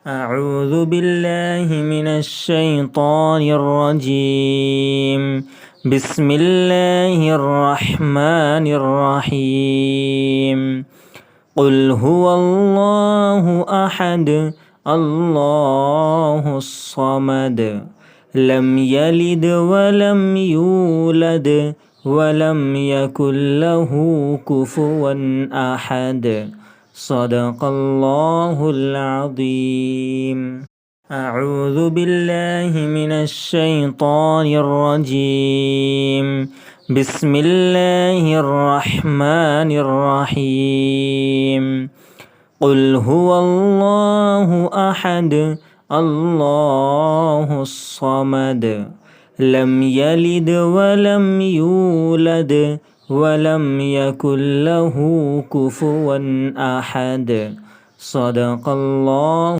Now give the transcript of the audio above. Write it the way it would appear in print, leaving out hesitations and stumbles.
أعوذ بالله من الشيطان الرجيم. بسم الله الرحمن الرحيم. قل هو الله أحد الله الصمد لم يلد ولم يولد ولم يكن له كفوا أحد. صدق الله العظيم. أعوذ بالله من الشيطان الرجيم. بسم الله الرحمن الرحيم. قل هو الله أحد الله الصمد لم يلد ولم يولد ولم يكن له كفوا أحد. صدق الله.